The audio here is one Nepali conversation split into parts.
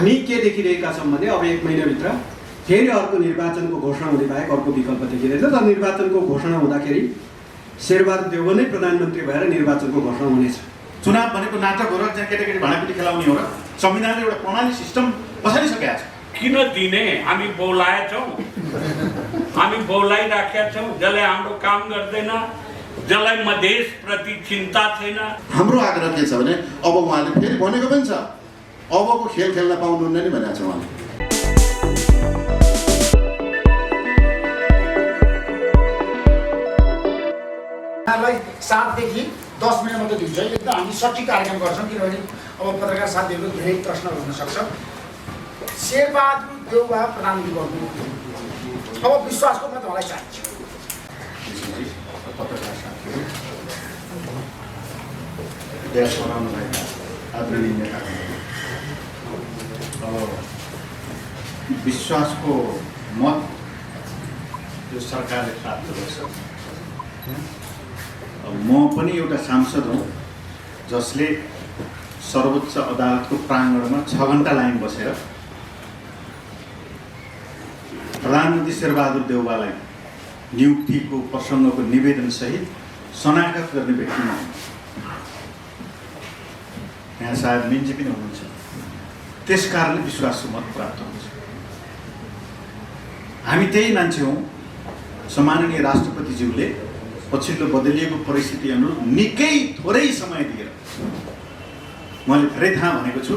हामी के देखिरहेका छौँ भने अब 1 महिनाभित्र फेरि अर्को निर्वाचनको घोषणा हुने बाहेक अर्को विकल्प देखिँदैन। र निर्वाचनको घोषणा हुँदाखेरि शेरबहादुर देउवा नै प्रधानमन्त्री भएर निर्वाचनको घोषणा हुनेछ। चुनाव भनेको नाटक हो र जहाँ केटाकेटी भाँडाकुटी खेलाउने हो र संविधानले एउटा प्रणाली सिस्टम बसालिसकेका छ। किन दिने? हामी बोलाएछौँ, हामी बोलाइराखेका छौँ। जसले हाम्रो काम गर्दैन, जसलाई मधेसप्रति चिन्ता छैन। हाम्रो आग्रह के छ भने अब उहाँले फेरि भनेको पनि छ, अबको खेल खेल्न पाउनुहुन्न नि भनेको छ उहाँले। यहाँलाई 7 देखि 10 मिनट मात्रै दिन्छ। एकदम हामी सठिक कार्यक्रम गर्छौँ, किनभने अब पत्रकार साथीहरूको धेरै प्रश्नहरू हुन सक्छ। शेरबहादुर देउवा प्रधानमन्त्री गर्नु, अब विश्वासको मत मलाई चाहिन्छ। पत्रकार साथीहरू, देश बनाउनुभएका आदरणीय नेताहरू, अब विश्वासको मत यो सरकारले प्राप्त गर्छ। म पनि एउटा सांसद हुँ जसले सर्वोच्च अदालतको प्राङ्गणमा 6 घण्टा लाइन बसेर प्रधानमन्त्री शेरबहादुर देउवालाई नियुक्तिको प्रसङ्गको निवेदनसहित शनाखत गर्ने व्यक्ति म हुँ। यहाँ सायद मिन्जी पनि हुनुहुन्छ। त्यस कारणले विश्वासको मत प्राप्त हुन्छ। हामी त्यही मान्छे हौँ। सम्माननीय राष्ट्रपतिज्यूले पछिल्लो बदलिएको परिस्थिति अनुरूप निकै थोरै समय दिएर मैले धेरै थाहा भनेको छु,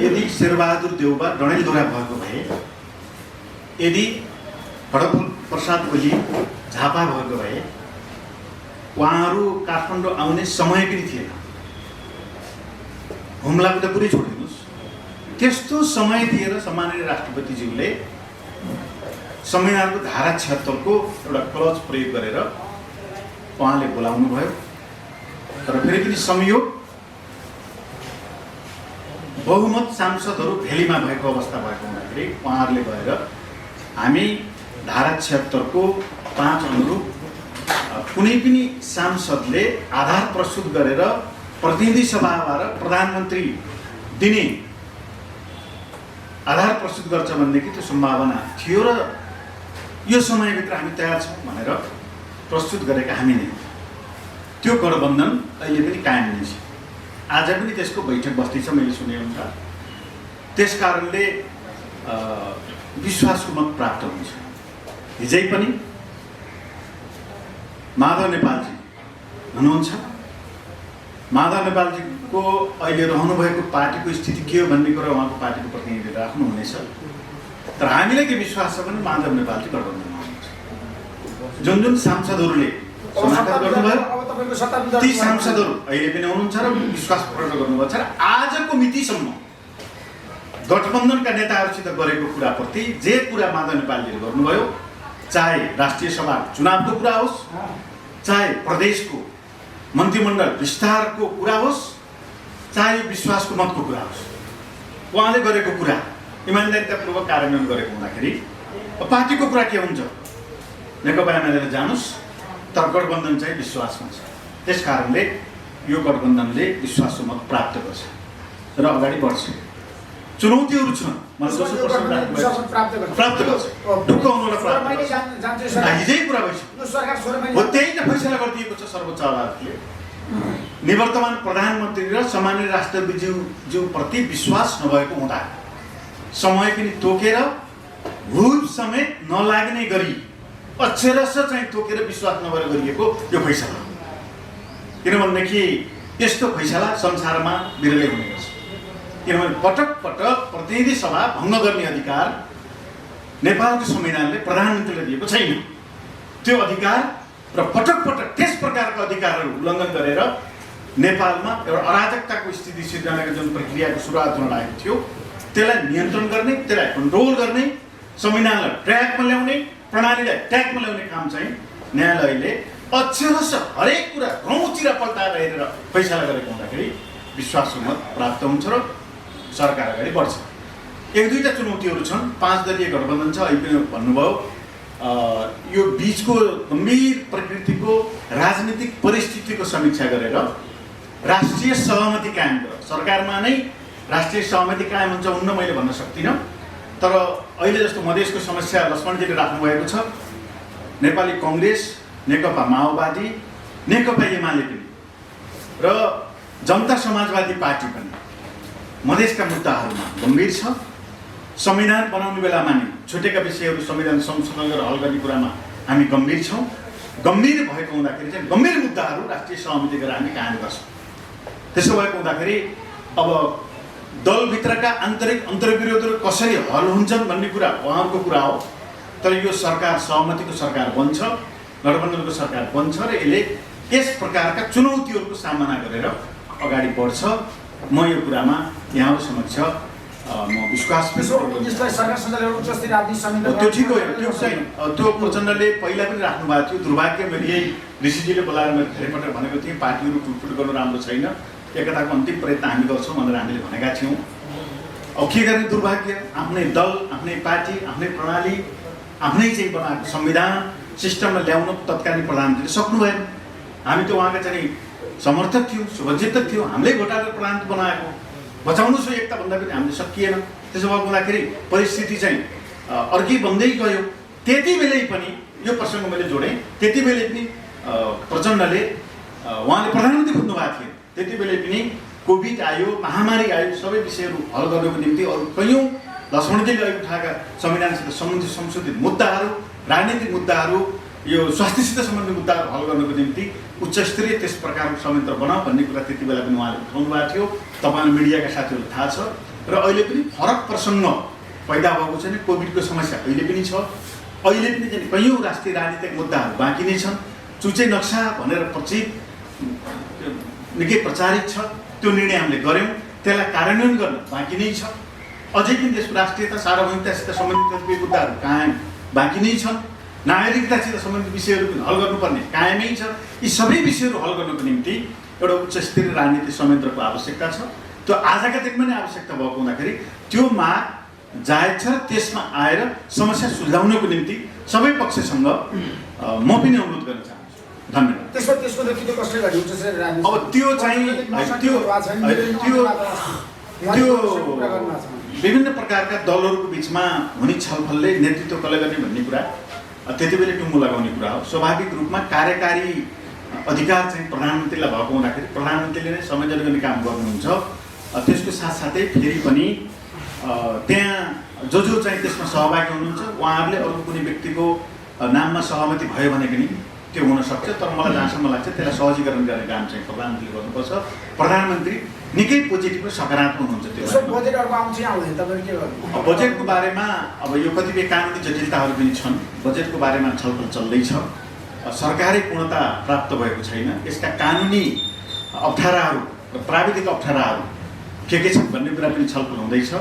यदि शेरबहादुर देउवा डडेलधुरा भएको भए, यदि खड्ग प्रसाद ओली झापा भएको भए उहाँहरू काठमाडौँ आउने समय पनि थिएन। हुम्लाको त पुरै छोडिदिनुहोस्। त्यस्तो समय दिएर सम्माननीय राष्ट्रपतिज्यूले संविधानको धारा 76 को एउटा क्लज प्रयोग गरेर उहाँले बोलाउनु भयो। तर फेरि पनि संयोग बहुमत सांसदहरू भेलीमा भएको अवस्था भएको हुँदाखेरि उहाँहरूले गएर हामी धारा 76 को 5 अनुरूप कुनै पनि सांसदले आधार प्रस्तुत गरेर प्रतिनिधि सभाबाट प्रधानमन्त्री दिने आधार प्रस्तुत गर्छ भनेदेखि त्यो सम्भावना थियो र यो समयभित्र हामी तयार छौँ भनेर प्रस्तुत गरेका हामी नै। त्यो गठबन्धन अहिले पनि कायम नै छ। आज पनि त्यसको बैठक बस्दैछ, मैले सुनेअनुसार। त्यस कारणले विश्वासको मत प्राप्त हुन्छ। हिजै पनि माधव नेपालजी हुनुहुन्छ। माधव नेपालजीको अहिले रहनुभएको पार्टीको स्थिति के हो भन्ने कुरा उहाँको पार्टीको प्रतिनिधि राख्नुहुनेछ। तर हामीलाई के विश्वास छ भने माधव नेपालजी गठबन्धनमा हुनुहुन्छ। जुन सांसदहरूले शनाखत गर्नुभयो ती सांसदहरू अहिले पनि हुनुहुन्छ र विश्वास प्रकट गर्नुभएको छ। र आजको मितिसम्म गठबन्धनका नेताहरूसित गरेको कुराप्रति जे कुरा माधव नेपालजीले गर्नुभयो, चाहे राष्ट्रिय सभा चुनावको कुरा होस्, चाहे प्रदेशको मन्त्रीमण्डल विस्तारको कुरा होस्, चाहे विश्वासको मतको कुरा होस्, उहाँले गरेको कुरा इमान्दारितापूर्वक कार्यान्वयन गरेको हुँदाखेरि पार्टीको कुरा के हुन्छ? नेकपा एमाले जानुस्, तर गठबन्धन चाहिँ विश्वासमा छ। त्यस कारणले यो गठबन्धनले विश्वासको मत प्राप्त गर्छ र अगाडि बढ्छ। चुनौतीहरू छन्, प्राप्त गर्छ। ढुक्क हुनुलाई प्राप्त गर्छ। हिजै कुरा भइसक्यो। हो त्यही त फैसला गरिदिएको छ सर्वोच्च अदालतले। निवर्तमान प्रधानमन्त्री र सामान्य राष्ट्रपतिज्यूप्रति विश्वास नभएको हुँदा समय पनि तोकेर भुल समेत नलाग्ने गरी अक्षरश चाहिँ तोकेर विश्वास नभएर गरिएको यो फैसला हो। किनभनेदेखि यस्तो फैसला संसारमा बिरलै हुने गर्छ। किनभने पटक पटक प्रतिनिधि सभा भङ्ग गर्ने अधिकार नेपालको संविधानले प्रधानमन्त्रीले दिएको छैन। त्यो अधिकार र पटक पटक त्यस प्रकारका अधिकारहरू उल्लङ्घन गरेर नेपालमा एउटा अराजकताको स्थिति सिर्जनाको जुन प्रक्रियाको सुरुवात हुन लागेको थियो, त्यसलाई नियन्त्रण गर्ने, त्यसलाई कन्ट्रोल गर्ने, संविधानलाई ट्र्याकमा ल्याउने, प्रणालीलाई ट्र्याकमा ल्याउने काम चाहिँ न्यायालयले अक्षरश हरेक कुरा रौँचिरा पल्टाएर हेरेर फैसला गरेको हुँदाखेरि विश्वासको मत प्राप्त हुन्छ र सरकार अगाडि बढ्छ। 1-2टा चुनौतीहरू छन्। 5 दलीय गठबन्धन छ। अहिले भन्नुभयो यो बीचको गम्भीर प्रकृतिको राजनीतिक परिस्थितिको समीक्षा गरेर राष्ट्रिय सहमति कायम गरेर सरकारमा नै राष्ट्रिय सहमति कायम हुन्छ हुन्न मैले भन्न सक्दिनँ। तर अहिले जस्तो मधेसको समस्या लक्ष्मणजीले राख्नुभएको छ, नेपाली कङ्ग्रेस, नेकपा माओवादी, नेकपा एमाले पनि र जनता समाजवादी पार्टी पनि मधेसका मुद्दाहरूमा गम्भीर छ। संविधान बनाउने बेलामा नि छुटेका विषयहरू संविधान संशोधन गरेर हल गर्ने कुरामा हामी गम्भीर छौँ। गम्भीर भएको हुँदाखेरि चाहिँ गम्भीर मुद्दाहरू राष्ट्रिय सहमति गरेर हामी कायम गर्छौँ। त्यसो भएको हुँदाखेरि अब दलभित्रका आन्तरिक अन्तर्विरोधहरू कसरी हल हुन्छन् भन्ने कुरा उहाँहरूको कुरा हो। तर यो सरकार सहमतिको सरकार बन्छ, गठबन्धनको सरकार बन्छ र यसले यस प्रकारका चुनौतीहरूको सामना गरेर अगाडि बढ्छ। म यो कुरामा यहाँहरू समक्ष म विश्वास त्यो ठिक हो, त्यो चाहिँ त्यो प्रचण्डले पहिला पनि राख्नु भएको थियो। दुर्भाग्य मैले यही ऋषिजीले बोलाएर मैले धेरैपटक भनेको थिएँ पार्टीहरू टुटफुट गर्नु राम्रो छैन, एकताको अन्तिम प्रयत्न हामी गर्छौँ भनेर हामीले भनेका थियौँ। अब के गर्ने, दुर्भाग्य आफ्नै दल, आफ्नै पार्टी, आफ्नै प्रणाली, आफ्नै चाहिँ बनाएको संविधान सिस्टममा ल्याउन तत्कालीन प्रधानमन्त्रीले सक्नु भएन। हामी त उहाँका चाहिँ समर्थक थियौँ, शुभचिन्तक थियौँ, हामीले घोटाला प्रधानमन्त्री बनाएको, बचाउनुहोस् यो एकता भन्दा पनि हामीले सकिएन। त्यसो भएको हुँदाखेरि परिस्थिति चाहिँ अर्कै बन्दै गयो। त्यति बेलै पनि यो प्रसङ्ग मैले जोडेँ, त्यति बेलै पनि प्रचण्डले उहाँले प्रधानमन्त्री खोज्नु भएको थियो। त्यति बेलै पनि कोभिड आयो, महामारी आयो, सबै विषयहरू हल गर्नको निम्ति अरू कैयौँ लक्ष्मणजीले अहिले उठाएका संविधानसित सम्बन्धित संशोधित मुद्दाहरू, राजनीतिक मुद्दाहरू, यो स्वास्थ्यसित सम्बन्धित मुद्दाहरू हल गर्नको निम्ति उच्च स्तरीय त्यस प्रकारको संयन्त्र बनाऊ भन्ने कुरा त्यति बेला पनि उहाँले उठाउनु भएको थियो। तपाईँहरू मिडियाका साथीहरूलाई थाहा छ। र अहिले पनि फरक प्रसङ्ग पैदा भएको छैन। कोभिडको समस्या अहिले पनि छ। अहिले पनि चाहिँ कैयौँ राष्ट्रिय राजनीतिक मुद्दाहरू बाँकी नै छन्। चुचे नक्सा भनेर निकै प्रचारित छ, त्यो निर्णय हामीले गऱ्यौँ, त्यसलाई कार्यान्वयन गर्न बाँकी नै छ। अझै पनि त्यसको राष्ट्रियता सार्वभौमिकतासित सम्बन्धित कतिपय मुद्दाहरू कायम बाँकी नै छन्। नागरिकतासित सम्बन्धित विषयहरू पनि हल गर्नुपर्ने कायमै छ। यी सबै विषयहरू हल गर्नको निम्ति एउटा उच्च स्तरीय राजनीतिक संयन्त्रको आवश्यकता छ। त्यो आजका दिनमा नै आवश्यकता भएको हुँदाखेरि त्यो माग जायज छ। त्यसमा आएर समस्या सुल्झाउनको निम्ति सबै पक्षसँग म पनि अनुरोध गर्न चाहन्छु। धन्यवाद। अब त्यो चाहिँ त्यो विभिन्न प्रकारका दलहरूको बिचमा हुने छलफलले नेतृत्व कसले गर्ने भन्ने कुरा त्यति बेला टुङ्गो लगाउने कुरा हो। स्वाभाविक रूपमा कार्यकारी अधिकार चाहिँ प्रधानमन्त्रीलाई भएको हुँदाखेरि प्रधानमन्त्रीले नै संयोजन गर्ने काम गर्नुहुन्छ। त्यसको साथसाथै फेरि पनि त्यहाँ जो चाहिँ त्यसमा सहभागी हुनुहुन्छ उहाँहरूले अरू कुनै व्यक्तिको नाममा सहमति भयो भने पनि त्यो हुनसक्छ। तर मलाई जहाँसम्म लाग्छ त्यसलाई सहजीकरण गर्ने काम चाहिँ प्रधानमन्त्रीले गर्नुपर्छ। प्रधानमन्त्री निकै पोजिटिभ र सकारात्मक हुन्छ। त्यो बजेटको बारेमा अब यो कतिपय कानुनी जटिलताहरू पनि छन्। बजेटको बारेमा छलफल चल्दैछ। सरकारै पूर्णता प्राप्त भएको छैन। यसका कानुनी अप्ठ्याराहरू र प्राविधिक अप्ठ्याराहरू के छन् भन्ने कुरा पनि छलफल हुँदैछ।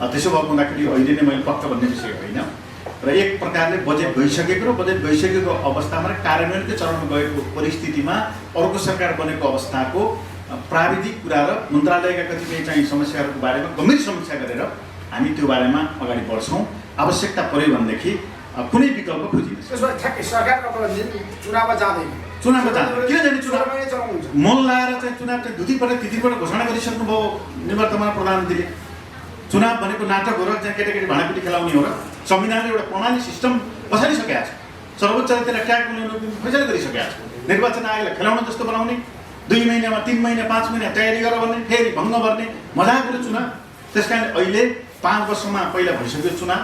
त्यसो भएको हुँदाखेरि अहिले नै मैले पक्का भन्ने विषय होइन। र एक प्रकारले बजेट गइसकेको र बजेट गइसकेको अवस्थामा र कार्यान्वयनकै चरणमा गएको परिस्थितिमा अर्को सरकार बनेको अवस्थाको प्राविधिक कुरा र मन्त्रालयका कतिपय चाहिँ समस्याहरूको बारेमा गम्भीर समीक्षा गरेर हामी त्यो बारेमा अगाडि बढ्छौँ। आवश्यकता पऱ्यो भनेदेखि कुनै विकल्प खोजिन्छ। चुनावमा जाँदैन किन जाने? चुनाव मन लाएर चाहिँ चुनाव चाहिँ दुईपल्ट घोषणा गरिसक्नुभयो निवर्तमान प्रधानमन्त्रीले। चुनाव भनेको नाटक हो र चाहिँ केटाकेटी भाँडाकुटी खेलाउने हो र संविधानले एउटा प्रणाली सिस्टम बसालिसकेका छ। सर्वोच्चले त्यसलाई ट्याग ल्याउनु फैसला गरिसकेका छ। निर्वाचन आयोगलाई खेलाउन जस्तो बनाउने, 2 महिनामा 3 महिना 5 महिना तयारी गर भन्ने, फेरि भङ्ग गर्ने मजाको चुनाव। त्यस कारण अहिले 5 वर्षमा पहिला भइसक्यो चुनाव,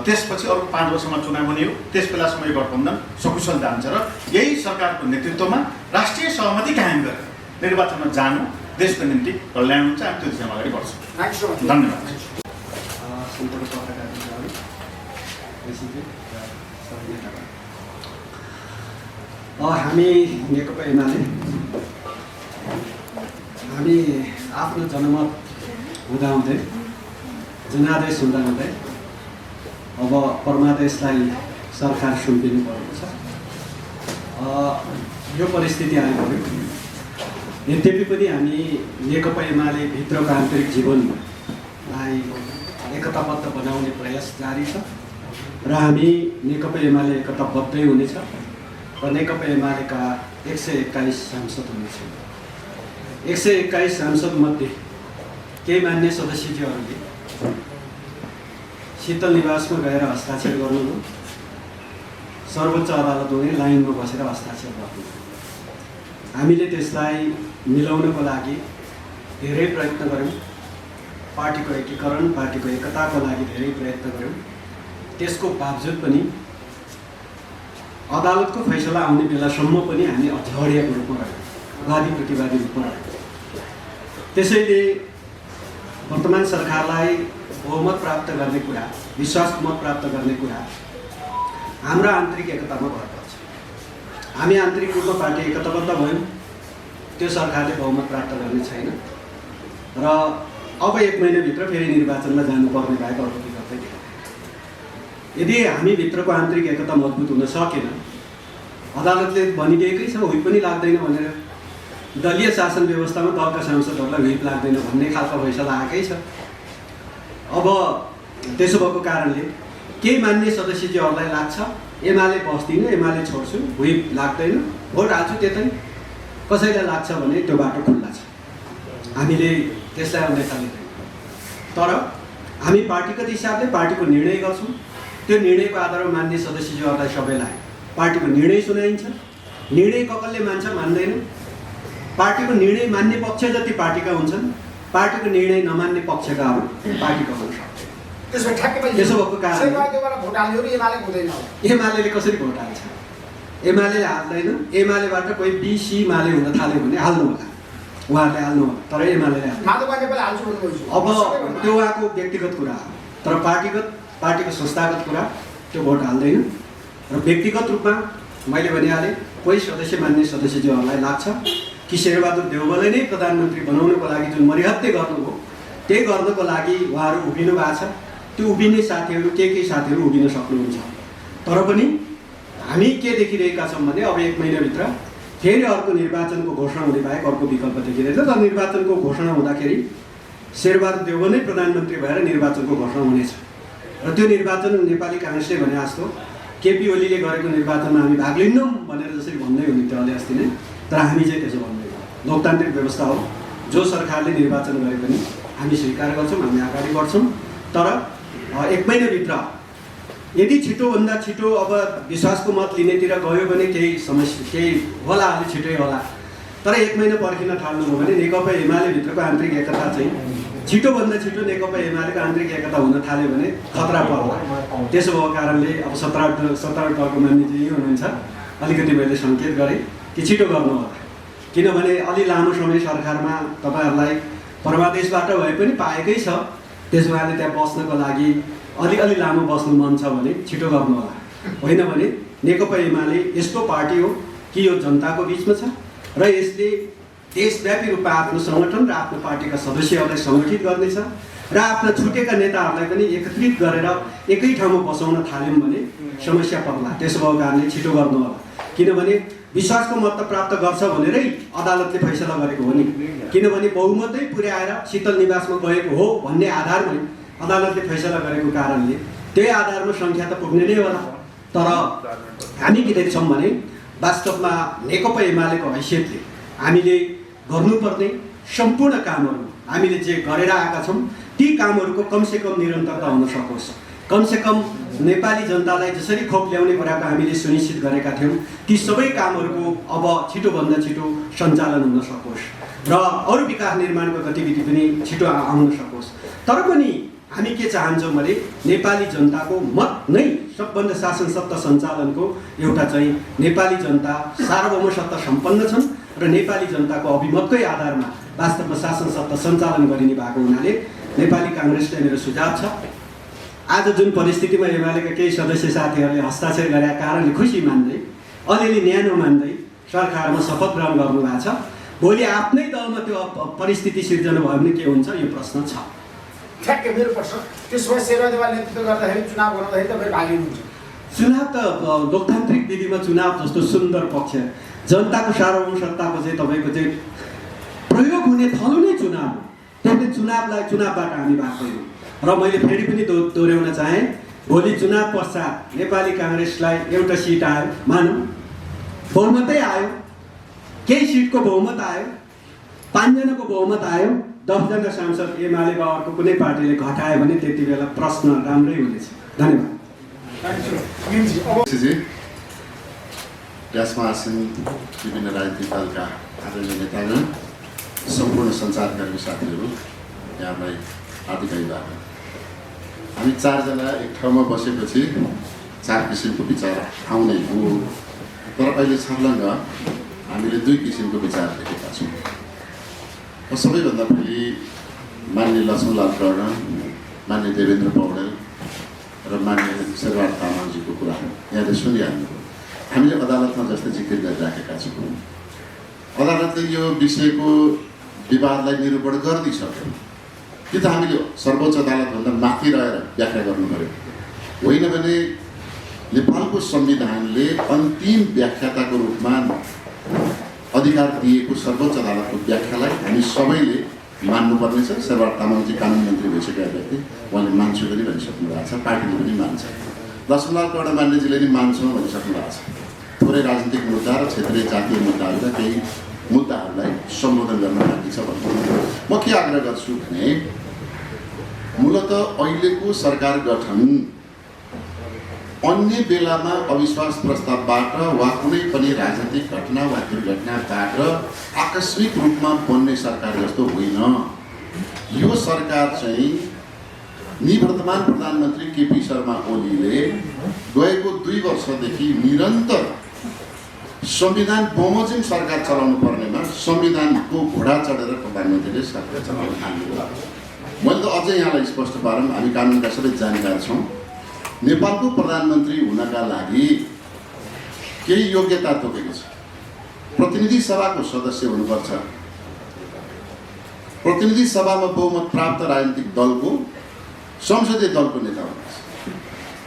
त्यसपछि अर्को 5 वर्षमा चुनाव हुने हो। त्यस बेलासम्म यो गठबन्धन सकुशल जान्छ र यही सरकारको नेतृत्वमा राष्ट्रिय सहमति कायम गरेर निर्वाचनमा जानु देशको निम्ति कल्याण हुन्छ। हामी त्यो दिशामा अगाडि बढ्छौँ। धन्यवाद। हामी नेकपा एमाले हामी आफ्नो जनमत हुँदाहुँदै जनादेश हुँदाहुँदै अब परमादेशलाई सरकार सुम्पिनु परेको छ। यो परिस्थिति आइपऱ्यो। यद्यपि पनि हामी नेकपा एमाले भित्रको आन्तरिक जीवनलाई एकताबद्ध बनाउने प्रयास जारी छ र हामी नेकपा एमाले एकताबद्धै हुनेछ र नेकपा एमालेका 121 सांसद हुनेछ। 121 सांसदमध्ये केही मान्य सदस्यज्यूहरूले शीतल निवासमा गएर हस्ताक्षर गर्नुभयो, सर्वोच्च अदालतमा नै लाइनमा बसेर हस्ताक्षर गर्नुभयो। हामीले त्यसलाई मिलाउनको लागि धेरै प्रयत्न गऱ्यौँ, पार्टीको एकीकरण, पार्टीको एकताको लागि धेरै प्रयत्न गऱ्यौँ। त्यसको बावजुद पनि अदालतको फैसला आउने बेलासम्म पनि हामी अठहरिएको रूपमा रह्यौँ, वादी प्रतिवादी रूपमा रह्यौँ। त्यसैले वर्तमान सरकारलाई बहुमत प्राप्त गर्ने कुरा, विश्वासको मत प्राप्त गर्ने कुरा हाम्रो आन्तरिक एकतामा भर पर्छ। हामी आन्तरिक रूपमा पार्टी एकताबद्ध भयौँ, त्यो सरकारले बहुमत प्राप्त गर्ने छैन र अब 1 महिनाभित्र फेरि निर्वाचनमा जानुपर्ने बाहेक अर्को विकल्प थिएन। यदि हामीभित्रको आन्तरिक एकता मजबुत हुन सकेन, अदालतले भनिदिएकै छ हुइप पनि लाग्दैन भनेर, दलीय शासन व्यवस्थामा दलका सांसदहरूलाई हुइप लाग्दैन भन्ने खालको फैसला आएकै छ। अब त्यसो भएको कारणले केही मान्ने सदस्यज्यूहरूलाई लाग्छ एमाले बस्दिनँ, एमाले छोड्छु, हुइप लाग्दैन, भोट हाल्छु त्यतै। कसैलाई लाग्छ भने त्यो बाटो खुल्ला छ, हामीले त्यसलाई अन्यथा लिँदैन। तर हामी पार्टीगत हिसाबले पार्टीको निर्णय गर्छौँ। त्यो निर्णयको आधारमा मान्ने सदस्यज्यूहरूलाई सबैलाई पार्टीको निर्णय सुनाइन्छ। निर्णय कसले मान्छ मान्दैन। पार्टीको निर्णय मान्ने पक्ष जति पार्टीका हुन्छन्, पार्टीको निर्णय नमान्ने पक्षकाहरू पार्टीका हुन सक्छन्। त्यसो भएको कारण एमाले कसरी भोट हाल्छ? एमाले हाल्दैन। एमालेबाट कोही बीसी माले हुन थाल्यो भने हाल्नु होला, उहाँहरूले हाल्नु होला, तर एमाले अब त्यो उहाँको व्यक्तिगत कुरा हो। तर पार्टीको संस्थागत कुरा त्यो भोट हाल्दैन। र व्यक्तिगत रूपमा मैले भनिहालेँ, कोही सदस्य मान्ने सदस्यज्यूहरूलाई लाग्छ कि शेरबहादुर देउवालाई नै प्रधानमन्त्री बनाउनको लागि जुन मरिहत्ते गर्नुभयो, त्यही गर्नको लागि उहाँहरू उभिनु भएको छ। त्यो उभिने साथीहरू केही साथीहरू उभिन सक्नुहुन्छ। तर पनि हामी के देखिरहेका छौँ भने अब 1 महिनाभित्र फेरि अर्को निर्वाचनको घोषणा हुने बाहेक अर्को विकल्प देखिरहेछ। र निर्वाचनको घोषणा हुँदाखेरि शेरबहादुर देउवा नै प्रधानमन्त्री भएर निर्वाचनको घोषणा हुनेछ। र त्यो निर्वाचन नेपाली काङ्ग्रेसले भने जस्तो केपी ओलीले गरेको निर्वाचनमा हामी भाग लिन्नौँ भनेर जसरी भन्दै हुनुहुन्थ्यो अलि अस्ति नै, तर हामी चाहिँ त्यसो भन्दैनौँ। लोकतान्त्रिक व्यवस्था हो, जो सरकारले निर्वाचन गरे पनि हामी स्वीकार गर्छौँ, हामी अगाडि बढ्छौँ। तर 1 महिनाभित्र यदि छिटोभन्दा छिटो अब विश्वासको मत लिनेतिर गयो भने केही समस्या केही होला, अलि छिटै होला। तर 1 महिना पर्खिन थाल्नुभयो भने नेकपा एमालेभित्रको आन्तरिक एकता चाहिँ छिटोभन्दा छिटो नेकपा एमालेको आन्तरिक एकता हुन थाल्यो भने खतरा पर्ला। त्यसो भएको कारणले अब 17 टलको मान्यजी यही हुनुहुन्छ, अलिकति मैले सङ्केत गरेँ कि छिटो गर्नु होला। किनभने अलि लामो समय सरकारमा तपाईँहरूलाई परमादेशबाट भए पनि पाएकै छ। त्यसो भए त्यहाँ बस्नको लागि अलि लामो बस्नु मन छ भने छिटो गर्नु होला। होइन भने नेकपा एमाले यस्तो पार्टी हो कि यो जनताको बिचमा छ र यसले देशव्यापी रूपमा आफ्नो सङ्गठन र आफ्नो पार्टीका सदस्यहरूलाई सङ्गठित गर्नेछ र आफ्ना छुटेका नेताहरूलाई पनि एकत्रित गरेर एकै ठाउँमा बसाउन थाल्यौँ भने समस्या पर्ला। त्यसो भएको कारणले छिटो गर्नु होला। किनभने विश्वासको मत प्राप्त गर्छ भनेरै अदालतले फैसला गरेको हो नि। किनभने बहुमतै पुर्याएर शीतल निवासमा गएको हो भन्ने आधारमै अदालतले फैसला गरेको कारणले त्यही आधारमा सङ्ख्या त पुग्ने नै होला। तर हामी के देख्छौँ भने वास्तवमा नेकपा एमालेको हैसियतले हामीले गर्नुपर्ने सम्पूर्ण कामहरू हामीले जे गरेर आएका छौँ ती कामहरूको कमसेकम निरन्तरता हुन सकोस्। कमसेकम नेपाली जनतालाई जसरी खोप ल्याउने कुराको हामीले सुनिश्चित गरेका थियौँ ती सबै कामहरूको अब छिटोभन्दा छिटो सञ्चालन हुन सकोस् र अरू विकास निर्माणको गतिविधि पनि छिटो आउन सकोस्। तर पनि हामी के चाहन्छौँ भने नेपाली जनताको मत नै सबभन्दा शासन सत्ता सञ्चालनको एउटा चाहिँ नेपाली जनता सार्वभौम सत्ता सम्पन्न छन् र नेपाली जनताको अभिमतकै आधारमा वास्तवमा शासन सत्ता सञ्चालन गरिने भएको हुनाले नेपाली काङ्ग्रेसले मेरो सुझाव छ, आज जुन परिस्थितिमा एमालेका केही सदस्य साथीहरूले हस्ताक्षर गरेका कारणले खुसी मान्दै अलिअलि न्यानो मान्दै सरकारमा शपथ ग्रहण गर्नुभएको छ। भोलि आफ्नै दलमा त्यो परिस्थिति सिर्जना भयो भने के हुन्छ यो प्रश्न छ। ठ्याक्कै मेरो प्रश्न। त्यसो भए शेरबहादुर नेतृत्व गर्दाखेरि चुनाव गर्दाखेरि तपाईँ भाग लिनुहुन्छ? चुनाव त लोकतान्त्रिक विधिमा चुनाव जस्तो सुन्दर पक्ष जनताको सार्वभौम सत्ताको चाहिँ तपाईँको चाहिँ प्रयोग हुने थलो नै चुनाव हो। त्यसले चुनावबाट हामी भाग्दैनौँ। र मैले फेरि पनि दोहोऱ्याउन चाहेँ, भोलि चुनाव पश्चात नेपाली काङ्ग्रेसलाई एउटा सिट आयो, मानौँ बहुमतै आयो, केही सिटको बहुमत आयो, 5 जनाको बहुमत आयो, 10जना सांसद एमाले वा अर्को कुनै पार्टीले घटायो भने त्यति बेला प्रश्न राम्रै हुनेछ। धन्यवाद। यसमा आसीन विभिन्न राजनीतिक दलका आदरणीय नेतागण, सम्पूर्ण सञ्चारकर्मी साथीहरू, यहाँलाई हार्दिक अभिवादन। हामी 4 जना एक ठाउँमा बसेपछि 4 किसिमको विचार आउने हो, तर अहिले छर्लङ्ग हामीले 2 किसिमको विचार देखेका छौँ। सबैभन्दा पहिले मान्य लक्ष्मणलाल कर्ण, मान्य देवेन्द्र पौडेल र मान्य शेरबहादुर तामाङजीको कुरा यहाँले सुनिहाल्नुभयो। हामीले अदालतमा जस्तै जिकिर गरिराखेका छौँ। अदालतले यो विषयको विवादलाई निरूपण गरिदिइसक्यो कि त हामीले सर्वोच्च अदालतभन्दा माथि रहेर व्याख्या गर्नु पर्यो, होइन भने नेपालको संविधानले अन्तिम व्याख्याताको रूपमा अधिकार दिएको सर्वोच्च अदालतको व्याख्यालाई हामी सबैले मान्नुपर्नेछ। शेरबहादुर तामाङजी कानुन मन्त्री भइसकेका व्यक्ति, उहाँले मान्छु पनि भनिसक्नु भएको छ, पार्टीले पनि मान्छ। लक्ष्मणलाल कर्ण मान्यजीले पनि मान्छौँ भनिसक्नु भएको छ। थोरै राजनीतिक मुद्दा र क्षेत्रीय जातीय मुद्दाहरूका केही मुद्दाहरूलाई सम्बोधन गर्न बाँकी छ भन्नु। म के आग्रह गर्छु भने मूलत अहिलेको सरकार गठन अन्य बेलामा अविश्वास प्रस्तावबाट वा कुनै पनि राजनीतिक घटना वा दुर्घटनाबाट आकस्मिक रूपमा बन्ने सरकार जस्तो होइन। यो सरकार चाहिँ निवर्तमान प्रधानमन्त्री केपी शर्मा ओलीले गएको 2 वर्षदेखि निरन्तर संविधान बमोजिम सरकार चलाउनु पर्नेमा संविधानको घोडा चढेर प्रधानमन्त्रीले सरकार चलाउन थाल्नुभयो। मैले त अझै यहाँलाई स्पष्ट पारौँ, हामी कानुनका सबै जानकार छौँ। नेपालको प्रधानमन्त्री हुनका लागि केही योग्यता तोकेको छ। प्रतिनिधि सभाको सदस्य हुनुपर्छ, प्रतिनिधि सभामा बहुमत प्राप्त राजनीतिक दलको संसदीय दलको नेता हुनुहुन्छ।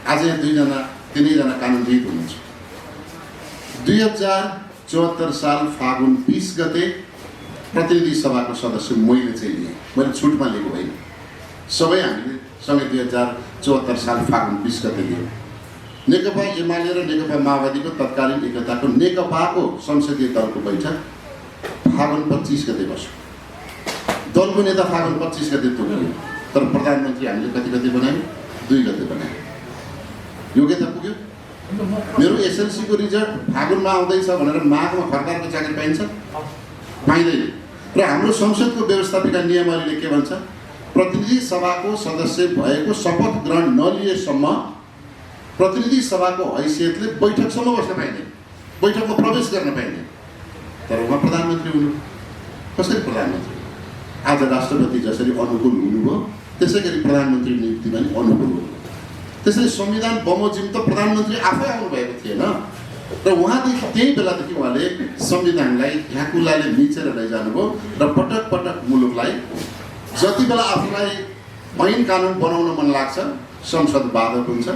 आज यहाँ 3 जना कानुनविद हुनुहुन्छ। 2074 साल फागुन 20 गते प्रतिनिधि सभाको सदस्य मैले चाहिँ लिएँ, मैले छुटमा लिएको होइन, सबै हामीले सँगै 2074 साल फागुन 20 गते लियौँ। नेकपा एमाले र नेकपा माओवादीको तत्कालीन एकताको नेकपाको संसदीय दलको बैठक फागुन 25 गते बस्यो। दलको नेता फागुन 25 गते तोकियो, तर प्रधानमन्त्री हामीले कति बनायौँ? 2 गते बनायौँ। योग्यता पुग्यो। मेरो एसएलसीको रिजल्ट फागुनमा आउँदैछ भनेर माघमा सरकारको चाकरी पाइन्छ? पाइँदैन। र हाम्रो संसदको व्यवस्थापिका नियमहरूले के भन्छ? प्रतिनिधि सभाको सदस्य भएको शपथ ग्रहण नलिएसम्म प्रतिनिधि सभाको हैसियतले बैठकसम्म बस्न पाइँदैन, बैठकमा प्रवेश गर्न पाइँदैन। तर उहाँ प्रधानमन्त्री हुनु। कसरी प्रधानमन्त्री? आज राष्ट्रपति जसरी अनुकूल हुनुभयो त्यसै गरी प्रधानमन्त्री नियुक्तिमा नि अनुकूल हुनु। त्यसैले संविधान बमोजिम त प्रधानमन्त्री आफै आउनुभएको थिएन र उहाँदेखि त्यही बेलादेखि उहाँले संविधानलाई ढ्याकुलाले मिचेर लैजानुभयो र पटक पटक मुलुकलाई जति बेला आफूलाई ऐन कानुन बनाउन मन लाग्छ संसद बाधक हुन्छ,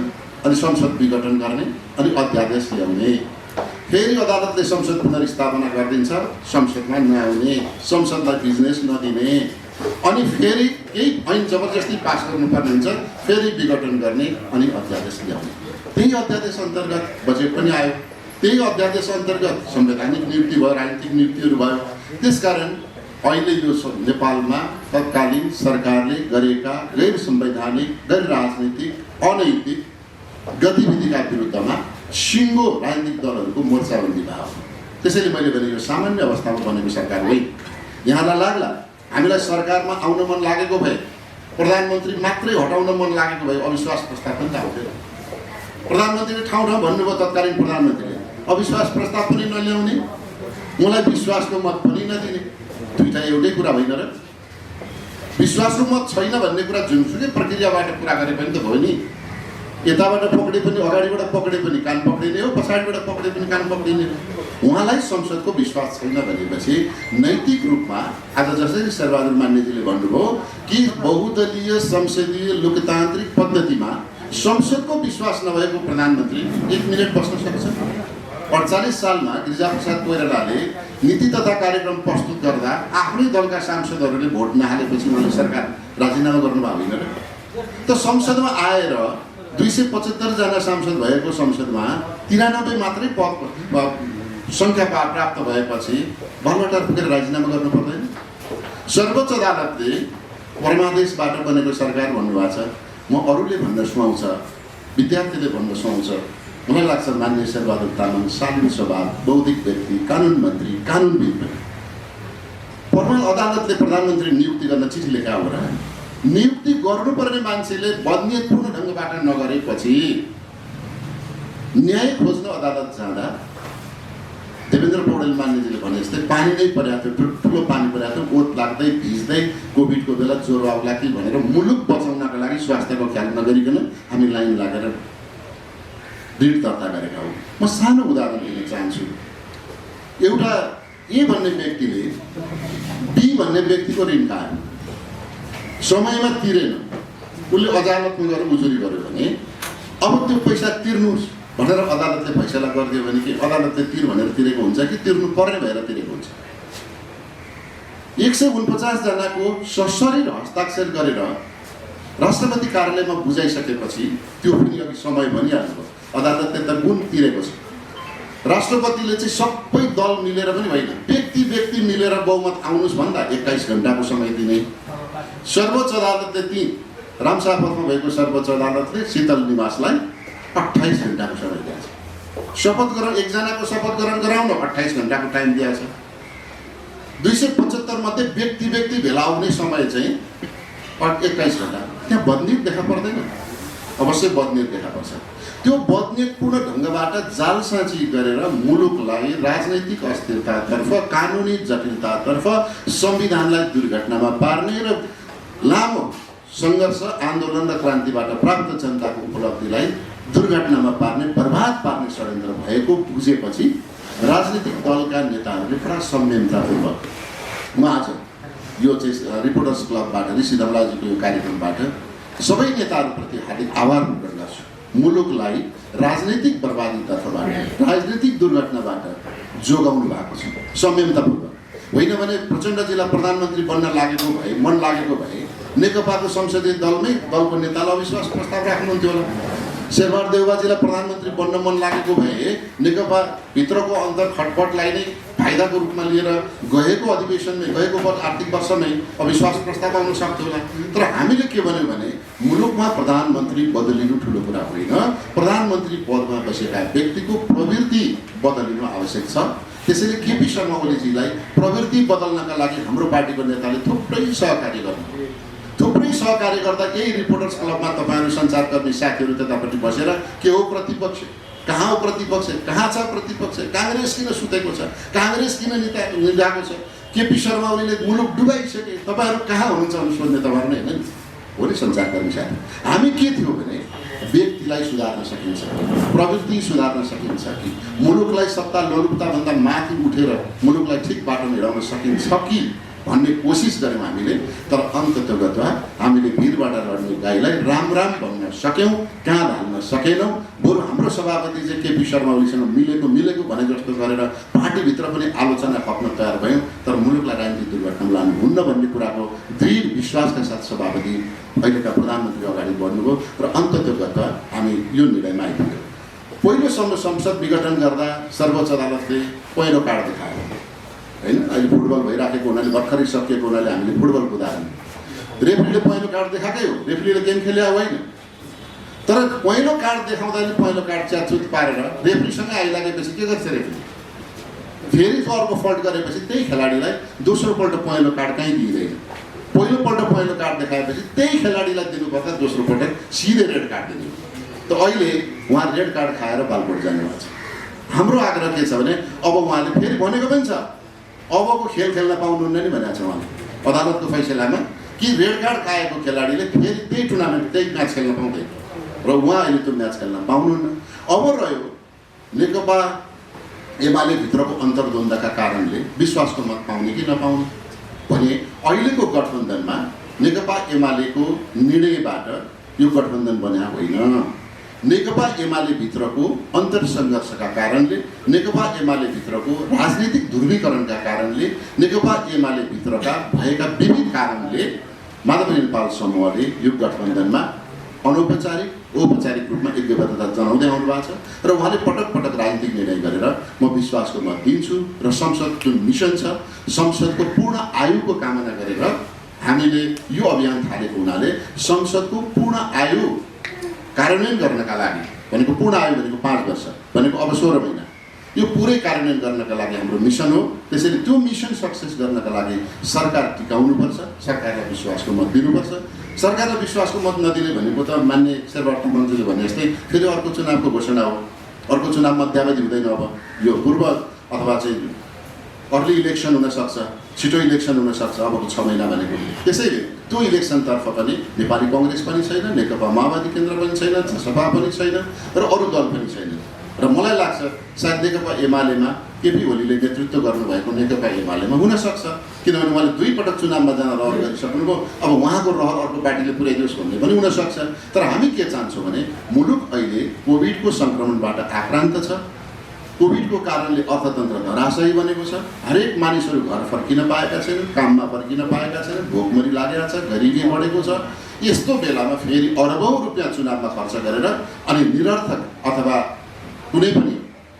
अनि संसद विघटन गर्ने, अनि अध्यादेश ल्याउने, फेरि अदालतले संसद पुनर्स्थापना गरिदिन्छ, संसदमा नआउने, संसदलाई बिजनेस नदिने, अनि फेरि केही ऐन जबरजस्ती पास गर्नुपर्ने हुन्छ, फेरि विघटन गर्ने, अनि अध्यादेश ल्याउने। त्यही अध्यादेश अन्तर्गत बजेट पनि आयो, त्यही अध्यादेश अन्तर्गत संवैधानिक नियुक्ति भयो, राजनीतिक नियुक्तिहरू भयो। त्यसकारण अहिले यो नेपालमा तत्कालीन सरकारले गरेका गैर संवैधानिक, गैर राजनीतिक, अनैतिक गतिविधिका विरुद्धमा सिङ्गो राजनीतिक दलहरूको मोर्चाबन्दी भयो। त्यसैले मैले भने यो सामान्य अवस्थामा बनेको सरकार होइन। यहाँलाई लाग्ला हामीलाई सरकारमा आउन मन लागेको भए, प्रधानमन्त्री मात्रै हटाउन मन लागेको भए अविश्वास प्रस्ताव पनि त आउँथ्यो। प्रधानमन्त्रीले ठाउँ ठाउँ भन्नुभयो, तत्कालीन प्रधानमन्त्रीले अविश्वास प्रस्ताव पनि नल्याउने, मलाई विश्वासको मत पनि नदिने। दुईटा एउटै कुरा होइन र? विश्वासको मत छैन भन्ने कुरा जुनसुकै प्रक्रियाबाट कुरा गरे पनि त भयो नि। यताबाट पक्रे पनि, अगाडिबाट पक्रे पनि कान पक्रिने हो, पछाडिबाट पक्रे पनि कान पक्रिने हो। उहाँलाई संसदको विश्वास छैन भनेपछि नैतिक रूपमा आज जसरी शेरबहादुर मान्यजीले भन्नुभयो कि बहुदलीय संसदीय लोकतान्त्रिक पद्धतिमा संसदको विश्वास नभएको प्रधानमन्त्री 1 मिनट बस्न सक्छ? 48 सालमा गिरिजाप्रसाद कोइरालाले नीति तथा कार्यक्रम प्रस्तुत गर्दा आफ्नै दलका सांसदहरूले भोट नहालेपछि उहाँले सरकार राजीनामा गर्नुभएको होइन र? त संसदमा आएर 275 जना सांसद भएको संसदमा 93 मात्रै पद सङ्ख्या प्राप्त भएपछि भलभटार पुगेर राजीनामा गर्नु पर्दैन? सर्वोच्च अदालतले परमादेशबाट बनेको सरकार भन्नुभएको छ। म अरूले भन्न सुहाउँछ, विद्यार्थीले भन्न सुहाउँछ, मलाई लाग्छ मान्य शेरबहादुर तामाङ शालीन स्वभाव, बौद्धिक व्यक्ति, कानुन मन्त्री, कानुनविद पनि। परमाल अदालतले प्रधानमन्त्री नियुक्ति गर्न चिठी लेखा हो र नियुक्ति गर्नुपर्ने मान्छेले बदनियतपूर्ण ढङ्गबाट नगरेपछि न्याय खोज्न अदालत जाँदा देवेन्द्र पौडेल मान्यजीले भने जस्तै पानी नै परेको थियो, ठुलो पानी परेको थियो, ओत लाग्दै भिज्दै कोभिडको बेला ज्वरो आउला कि भनेर मुलुक बचाउनका लागि स्वास्थ्यको ख्याल नगरिकन हामी लाइन लागेर ऋण दर्ता गरेका हौँ। म सानो उदाहरण दिन चाहन्छु। एउटा ए भन्ने व्यक्तिले बी भन्ने व्यक्तिको ऋण खायो, समयमा तिरेन, उसले अदालतमा गएर उजुरी गर्यो भने अब त्यो पैसा तिर्नुहोस् भनेर अदालतले फैसला गरिदियो भने कि अदालतले तिर भनेर तिरेको हुन्छ कि तिर्नु पर्ने भएर तिरेको हुन्छ। 149 जनाको सशरीर हस्ताक्षर गरेर राष्ट्रपति कार्यालयमा बुझाइसकेपछि त्यो पनि अघि समय भनिहाल्नुभयो, अदालतले त गुण तिरेको छ। राष्ट्रपतिले चाहिँ सबै दल मिलेर पनि होइन, व्यक्ति व्यक्ति मिलेर बहुमत आउनुहोस् भन्दा 21 घण्टाको समय दिने। सर्वोच्च अदालतले ती रामसापथमा भएको सर्वोच्च अदालतले शीतल निवासलाई 28 घण्टाको समय दिएछ। शपथ ग्रहण एकजनाको शपथ ग्रहण गराउन 28 घण्टाको टाइम दिएछ। 275 मध्ये व्यक्ति व्यक्ति भेला आउने समय चाहिँ 21 घण्टा। त्यहाँ बदनियत देखा पर्दैन? अवश्य बदनियत देखा पर्छ। त्यो बदनियतपूर्ण ढङ्गबाट जालसाँची गरेर मुलुकलाई राजनैतिक अस्थिरतातर्फ, कानुनी जटिलतातर्फ, संविधानलाई दुर्घटनामा पार्ने र लामो सङ्घर्ष, आन्दोलन र क्रान्तिबाट प्राप्त जनताको उपलब्धिलाई दुर्घटनामा पार्ने, बर्बाद पार्ने षड्यन्त्र भएको बुझेपछि राजनीतिक दलका नेताहरूले पुरा संयमतापूर्वक म आज यो चाहिँ रिपोर्टर्स क्लबबाट ऋषि धमलाजीको यो कार्यक्रमबाट सबै नेताहरूप्रति हार्दिक आभार प्रकट गर्छु। मुलुकलाई राजनैतिक बर्बादीतर्फबाट, राजनैतिक दुर्घटनाबाट जोगाउनु भएको छ संयमतापूर्वक। होइन भने प्रचण्डजीलाई प्रधानमन्त्री बन्न लागेको भए, मन लागेको भए नेकपाको संसदीय दलमै दलको नेतालाई अविश्वास प्रस्ताव राख्नुहुन्थ्यो होला। शेरबहादुर देउवाजीलाई प्रधानमन्त्री बन्न मन लागेको भए नेकपा भित्रको अन्तर खटपटलाई नै फाइदाको रूपमा लिएर गएको अधिवेशनमै, गएको आर्थिक वर्षमै अविश्वास प्रस्ताव आउन सक्थ्यो होला। तर हामीले के भन्यौँ भने मुलुकमा प्रधानमन्त्री बदलिनु ठुलो कुरा होइन, प्रधानमन्त्री पदमा बसेका व्यक्तिको प्रवृत्ति बदलिनु आवश्यक छ। त्यसैले केपी शर्मा ओलीजीलाई प्रवृत्ति बदल्नका लागि हाम्रो पार्टीको नेताले थुप्रै सहकार्य गर्नुभयो। थुप्रै सहकार्य गर्दा केही रिपोर्टर्स क्लबमा तपाईँहरू सञ्चारकर्मी साथीहरू त्यतापट्टि बसेर के हो प्रतिपक्ष, कहाँ हो प्रतिपक्ष, कहाँ छ प्रतिपक्ष, काङ्ग्रेस किन सुतेको छ, काङ्ग्रेस किन निधाएको छ, केपी शर्मा ओलीले मुलुक डुबाइसके, तपाईँहरू कहाँ हुनुहुन्छ भने सोध्ने तपाईँहरू नै होइन हो नि सञ्चारकर्मी साथी। हामी के थियो भने व्यक्तिलाई सुधार्न सकिन्छ, प्रवृत्ति सुधार्न सकिन्छ कि मुलुकलाई सत्ता लोलुपताभन्दा माथि उठेर मुलुकलाई ठिक बाटोमा हिँडाउन सकिन्छ कि भन्ने कोसिस गऱ्यौँ हामीले। तर अन्ततः हामीले भिरबाट लड्ने गाईलाई राम राम भन्न सक्यौँ, काँध हाल्न सकेनौँ। बरु हाम्रो सभापति चाहिँ केपी शर्मा ओलीसँग मिलेको भने जस्तो गरेर पार्टीभित्र पनि आलोचना खप्न तयार भयौँ। तर मुलुकलाई राजनीतिक दुर्घटनामा लानु हुन्न भन्ने कुराको दृढ विश्वासका साथ सभापति अहिलेका प्रधानमन्त्री अगाडि बढ्नुभयो र अन्ततः हामी यो निर्णयमा आइपुग्यौँ। पहिलोसम्म संसद विघटन गर्दा सर्वोच्च अदालतले पहिलो कार्ड देखायो होइन। अहिले फुटबल भइराखेको हुनाले, भर्खरै सकिएको हुनाले हामीले फुटबलको उदाहरण, रेफ्रीले पहिलो कार्ड देखाएकै हो, रेफ्रीले गेम खेले होइन। तर पहिलो कार्ड देखाउँदाखेरि पहिलो कार्ड च्याचुत पारेर रेफ्रीसँग आइलागेपछि के गर्छ रेफ्री, फेरि अर्को फल्ट गरेपछि त्यही खेलाडीलाई दोस्रोपल्ट पहिलो कार्ड कहीँ दिइँदैन। पहिलोपल्ट पहिलो कार्ड देखाएपछि त्यही खेलाडीलाई दिनुपर्दा दोस्रोपल्ट सिधै रेड कार्ड दिनु। त अहिले उहाँ रेड कार्ड खाएर बालकोट जानुभएको छ। हाम्रो आग्रह के छ भने अब उहाँले फेरि भनेको पनि छ अबको खेल खेल्न पाउनुहुन्न नि भनेको छ उहाँले अदालतको फैसलामा कि रेड कार्ड खाएको खेलाडीले फेरि त्यही टुर्नामेन्ट, त्यही म्याच खेल्न पाउँदैन र उहाँ अहिले त्यो म्याच खेल्न पाउनुहुन्न। अब रह्यो नेकपा एमाले भित्रको अन्तर्द्वन्द्वका कारणले विश्वासको मत पाउने कि नपाउने भने अहिलेको गठबन्धनमा नेकपा एमालेको निर्णयबाट यो गठबन्धन बन्या होइन। नेकपा एमाले भित्रको अन्तर्सङ्घर्षका कारणले, नेकपा एमाले भित्रको राजनीतिक ध्रुवीकरणका कारणले, नेकपा एमाले भित्रका भएका विविध कारणले माधव नेपाल समूहले यो गठबन्धनमा अनौपचारिक औपचारिक रूपमा ऐक्यबद्धता जनाउँदै आउनु भएको छ र उहाँले पटक पटक राजनीतिक निर्णय गरेर म विश्वासको मत दिन्छु र संसद जुन मिसन छ संसदको पूर्ण आयुको कामना गरेर हामीले यो अभियान थालेको हुनाले संसदको पूर्ण आयु कार्यान्वयन गर्नका लागि भनेको पूर्ण आयु भनेको 5 वर्ष भनेको अब 16 महिना यो पुरै कार्यान्वयन गर्नका लागि हाम्रो मिसन हो। त्यसैले त्यो मिसन सक्सेस गर्नका लागि सरकार टिकाउनुपर्छ, सरकारलाई विश्वासको मत दिनुपर्छ। सरकारलाई विश्वासको मत नदिने भनेको त मान्य शेरबहादुर मन्त्रीले भने जस्तै फेरि अर्को चुनावको घोषणा हो। अर्को चुनाव मध्यावधि हुँदैन, अब यो पूर्व अथवा चाहिँ अर्ली इलेक्सन हुनसक्छ, छिटो इलेक्सन हुनसक्छ अबको 6 महिना भनेको। त्यसैले त्यो इलेक्सनतर्फ पनि नेपाली कङ्ग्रेस पनि छैन, नेकपा माओवादी केन्द्र पनि छैन, सपा पनि छैन र अरू दल पनि छैन। र मलाई लाग्छ सायद नेकपा एमालेमा केपी ओलीले नेतृत्व गर्नुभएको नेकपा एमालेमा हुनसक्छ, किनभने उहाँले 2 पटक चुनावमा जान रहर गरिसक्नुभयो। अब उहाँको रहर अर्को पार्टीले पुर्याइदियोस् भन्ने पनि हुनसक्छ। तर हामी के चाहन्छौँ भने मुलुक अहिले कोभिडको सङ्क्रमणबाट आक्रान्त छ। कोभिडको कारणले अर्थतन्त्र धराशायी बनेको छ। हरेक मानिसहरू घर फर्किन पाएका छैनन्, काममा फर्किन पाएका छैनन्, भोकमरी लागेको छ, गरिबी बढेको छ। यस्तो बेलामा फेरि अरबौँ रुपियाँ चुनावमा खर्च गरेर अनि निरर्थक अथवा कुनै पनि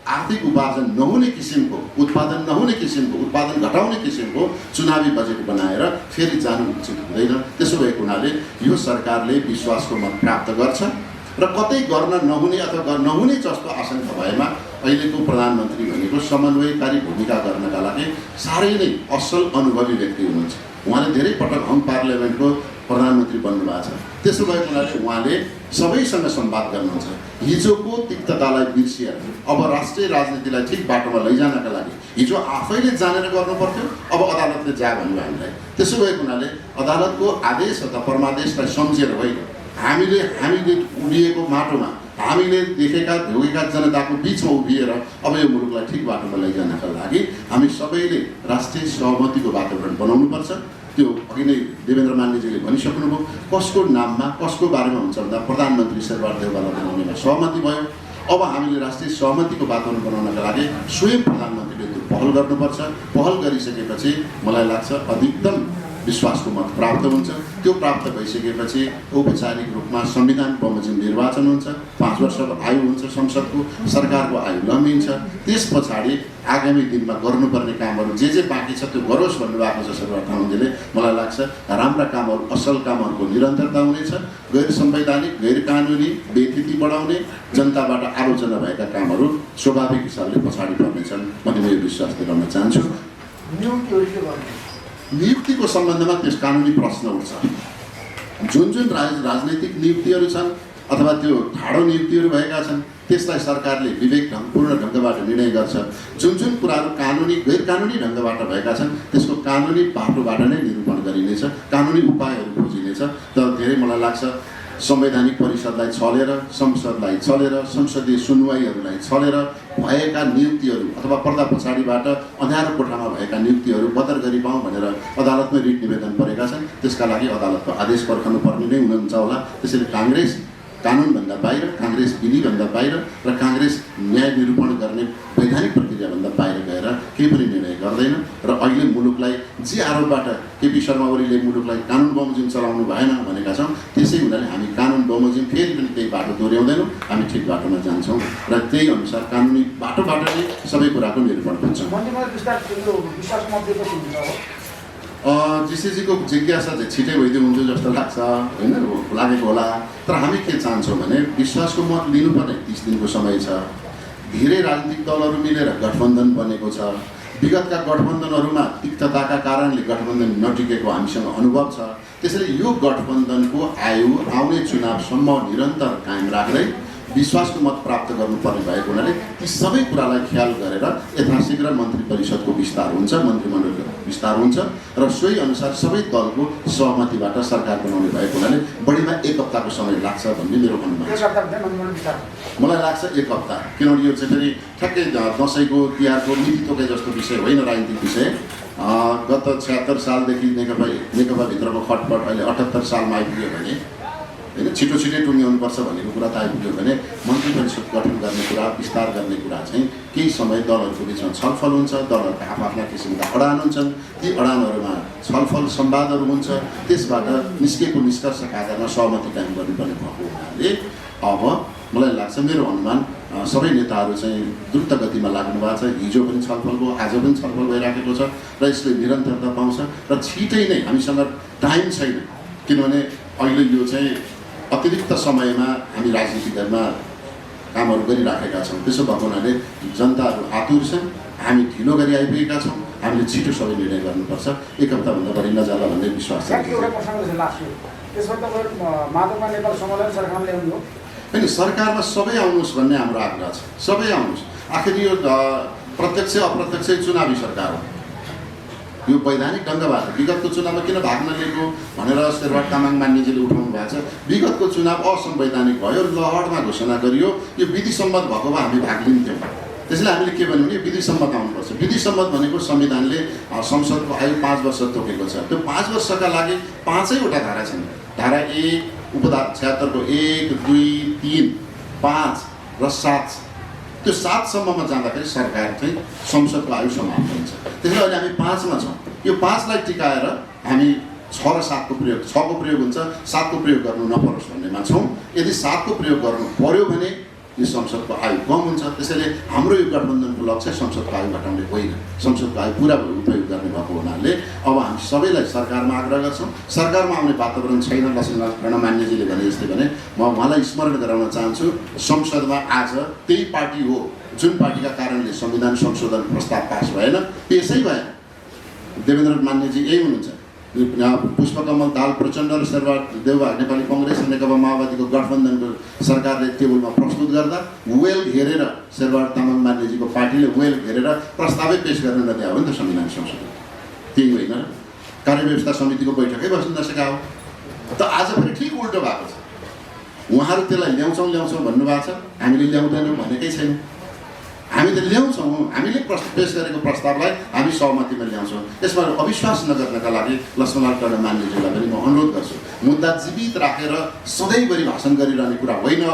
आर्थिक उपार्जन नहुने किसिमको, उत्पादन नहुने किसिमको, उत्पादन घटाउने किसिमको चुनावी बजेट बनाएर फेरि जानु उचित हुँदैन। त्यसो भएको हुनाले यो सरकारले विश्वासको मत प्राप्त गर्छ र कतै गर्न नहुने अथवा नहुने जस्तो आशंका भएमा अहिलेको प्रधानमन्त्री भनेको समन्वयकारी भूमिका गर्नका लागि साह्रै नै असल अनुभवी व्यक्ति हुनुहुन्छ। उहाँले धेरै पटक होम पार्लियामेन्टको प्रधानमन्त्री बन्नुभएको छ। त्यसो भएको हुनाले उहाँले सबैसँग संवाद गर्नुहुन्छ। हिजोको तिक्ततालाई बिर्सिएर अब राष्ट्रिय राजनीतिलाई ठिक बाटोमा लैजानका लागि हिजो आफैले जानेर गर्नुपर्थ्यो, अब अदालतले जा भन्यो हामीलाई। त्यसो भएको हुनाले अदालतको आदेश अथवा परमादेशलाई सम्झेर होइन, हामीले उभिएको माटोमा हामीले देखेका भोगेका जनताको बिचमा उभिएर अब यो मुलुकलाई ठिक बाटोमा लैजानका लागि हामी सबैले राष्ट्रिय सहमतिको वातावरण बनाउनुपर्छ। त्यो अघि नै देवेन्द्र मान्यजीले भनिसक्नुभयो, कसको नाममा कसको बारेमा हुन्छ भन्दा प्रधानमन्त्री शेरबहादुर देउवालाई बनाउनेमा सहमति भयो। अब हामीले राष्ट्रिय सहमतिको वातावरण बनाउनका लागि स्वयं प्रधानमन्त्रीले त्यो पहल गर्नुपर्छ। पहल गरिसकेपछि मलाई लाग्छ अधिकतम विश्वासको मत प्राप्त हुन्छ। त्यो प्राप्त भइसकेपछि औपचारिक रूपमा संविधान बमोजिम निर्वाचन हुन्छ, 5 वर्षको आयु हुन्छ संसदको, सरकारको आयु लम्बिन्छ। त्यस पछाडि आगामी दिनमा गर्नुपर्ने कामहरू जे बाँकी छ त्यो गरोस् भन्नुभएको छ शेरबहादुर तामाङजीले। मलाई लाग्छ राम्रा कामहरू, असल कामहरूको निरन्तरता हुनेछ। गैर संवैधानिक, गैर कानुनी, बेथिति बढाउने, जनताबाट आलोचना भएका कामहरू स्वाभाविक हिसाबले पछाडि पर्नेछन् भन्ने म यो विश्वास दिलाउन चाहन्छु। नियुक्तिको सम्बन्धमा त्यस कानुनी प्रश्न उठ्छ। जुन राजनैतिक नियुक्तिहरू छन् अथवा त्यो ठाडो नियुक्तिहरू भएका छन् त्यसलाई सरकारले विवेकपूर्ण ढङ्गबाट निर्णय गर्छ। जुन कुराहरू कानुनी गैर कानुनी ढङ्गबाट भएका छन् त्यसको कानुनी बाटोबाट नै निरूपण गरिनेछ, कानुनी उपायहरू खोजिनेछ। तर धेरै मलाई लाग्छ संवैधानिक परिषदलाई छलेर, संसदलाई छलेर, संसदीय सुनवाईहरूलाई छलेर भएका नियुक्तिहरू अथवा पर्दा पछाडिबाट अँध्यारो कोठामा भएका नियुक्तिहरू बदर गरी पाऊँ भनेर अदालतमै रिट निवेदन परेका छन्। त्यसका लागि अदालतको आदेश पर्खनु पर्ने नै हुनुहुन्छ होला। त्यसैले काङ्ग्रेस कानुनभन्दा बाहिर, काङ्ग्रेस विधिभन्दा बाहिर र काङ्ग्रेस न्याय निरूपण गर्ने वैधानिक प्रक्रियाभन्दा बाहिर गएर केही पनि निर्णय गर्दैन। र अहिले मुलुकलाई जे आरोपबाट केपी शर्मा ओलीले मुलुकलाई कानुन बमोजिम चलाउनु भएन भनेका छौँ, त्यसै हुनाले हामी कानुन बमोजिम फेरि पनि त्यही बाटो दोहोऱ्याउँदैनौँ, हामी ठिक बाटोमा जान्छौँ र त्यही अनुसार कानुनी बाटोबाट नै सबै कुराको निरूपण हुन्छ। जीसीजीको जिज्ञासा चाहिँ छिटै भइदियो हुन्छ जस्तो लाग्छ, होइन, लागेको होला। तर हामी के चाहन्छौँ भने विश्वासको मत लिनुपर्ने 30 दिनको समय छ। धेरै राजनीतिक दलहरू मिलेर गठबन्धन बनेको छ। विगतका गठबन्धनहरूमा तिक्तताका कारणले गठबन्धन नटिकेको हामीसँग अनुभव छ। त्यसैले यो गठबन्धनको आयु आउने चुनावसम्म निरन्तर कायम राख्दै विश्वासको मत प्राप्त गर्नुपर्ने भएको हुनाले ती सबै कुरालाई ख्याल गरेर यथाशीघ्र मन्त्री परिषदको विस्तार हुन्छ, मन्त्रीमण्डलको विस्तार हुन्छ र सोही अनुसार सबै दलको सहमतिबाट सरकार बनाउने भएको हुनाले बढीमा 1 हप्ताको समय लाग्छ भन्ने मेरो अनुमान छ। मलाई लाग्छ 1 हप्ता, किनभने यो चाहिँ फेरि ठ्याक्कै दसैँको तिहारको नीति तोके जस्तो विषय होइन, राजनीतिक विषय। गत 76 सालदेखि नेकपाभित्रको खटपट अहिले 78 सालमा आइपुग्यो भने होइन, छिटो टुङ्ग्याउनुपर्छ भनेको कुरा त आइपुग्यो भने मन्त्री परिषद गठन गर्ने कुरा, विस्तार गर्ने कुरा चाहिँ केही समय दलहरूको बिचमा छलफल हुन्छ, दलहरूका आफ्ना किसिमका अडान हुन्छन्, ती अडानहरूमा छलफल संवादहरू हुन्छ, त्यसबाट निस्केको निष्कर्षका आधारमा सहमति कायम गर्नुपर्ने भएको हुनाले अब मलाई लाग्छ, मेरो अनुमान सबै नेताहरू चाहिँ द्रुत गतिमा लाग्नु भएको छ। हिजो पनि छलफल भयो, आज पनि छलफल भइराखेको छ र यसले निरन्तरता पाउँछ र छिटै नै हामीसँग टाइम छैन, किनभने अहिले यो चाहिँ अतिरिक्त समयमा हामी राजनीतिमा कामहरू गरिराखेका छौँ। त्यसो भएको हुनाले जनताहरू आतुर छन्, हामी ढिलो गरी आइपुगेका छौँ, हामीले छिटो सबै निर्णय गर्नुपर्छ, एक हप्ताभन्दा बढी नजाला भन्ने विश्वास छ। एउटा प्रश्न लास्ट त्यसमा तपाईँ माधवमा नेपाल समूहलाई सरकारमा ल्याउनु हो होइन, सरकारमा सबै आउनुहोस् भन्ने हाम्रो आग्रह छ, सबै आउनुहोस्। आखिर यो प्रत्यक्ष अप्रत्यक्ष चुनावी सरकार हो, यो वैधानिक ढङ्गबाट विगतको चुनावमा किन भाग नलिएको भनेर शेरबहादुर तामाङ मान्यजीले उठाउनु भएको छ। विगतको चुनाव असंवैधानिक भयो, लहरमा घोषणा गरियो, यो विधि सम्मत भएको भए हामी भाग लिन्थ्यौँ। त्यसले हामीले के भन्यौँ भने विधि सम्मत आउनुपर्छ। विधि सम्मत भनेको संविधानले संसदको आयु 5 वर्ष तोकेको छ। त्यो 5 वर्षका लागि 5वटा धारा छन्। धारा 1 उपधारा 76 को 1, 2, 3, 5 र 7। त्यो 7 सम्ममा जाँदाखेरि सरकार चाहिँ संसदको आयु समाप्त हुन्छ। त्यसैले अहिले हामी 5 मा छौँ। यो 5 लाई टिकाएर हामी 6 र 7 को प्रयोग, 6 को प्रयोग हुन्छ, 7 को प्रयोग गर्नु नपरोस् भन्नेमा छौँ। यदि 7 को प्रयोग गर्नु पर्यो भने यो संसदको आयु कम हुन्छ। त्यसैले हाम्रो यो गठबन्धनको लक्ष्य संसदको आयु घटाउने होइन, संसदको आयु पुरा उपयोग गर्ने भएको हुनाले अब हामी सबैलाई सरकारमा आग्रह गर्छौँ। सरकारमा आउने वातावरण छैन। लक्ष्मीनारायण मान्यजीले भने जस्तै भने म उहाँलाई स्मरण गराउन चाहन्छु, संसदमा आज त्यही पार्टी हो जुन पार्टीका कारणले संविधान संशोधन प्रस्ताव पास भएन, त्यसै भएन। देवेन्द्र मान्यजी यही हुनुहुन्छ। पुष्पकमल दाहाल प्रचण्ड र शेरबहादुर देउवा नेपाली कङ्ग्रेस र नेकपा माओवादीको गठबन्धनको सरकारले टेबलमा प्रस्तुत गर्दा वेल घेरेर शेरबहादुर तामाङ मान्यजीको पार्टीले वेल घेरेर प्रस्तावै पेश गर्न नदिए हो नि त संविधान संशोधन। त्यही होइन, कार्यव्यवस्था समितिको बैठकै बस्न नसकेका हो। त आज फेरि ठिक उल्टो भएको छ। उहाँहरू त्यसलाई ल्याउँछौँ भन्नुभएको छ, हामीले ल्याउँदैनौँ भनेकै छैन। हामी त ल्याउँछौँ, हामीले पेश गरेको प्रस्तावलाई हामी सहमतिमा ल्याउँछौँ। यसमा अविश्वास नगर्नका लागि लक्ष्मीनारायण मान्यजीलाई पनि म अनुरोध गर्छु, मुद्दा जीवित राखेर सधैँभरि भाषण गरिरहने कुरा होइन।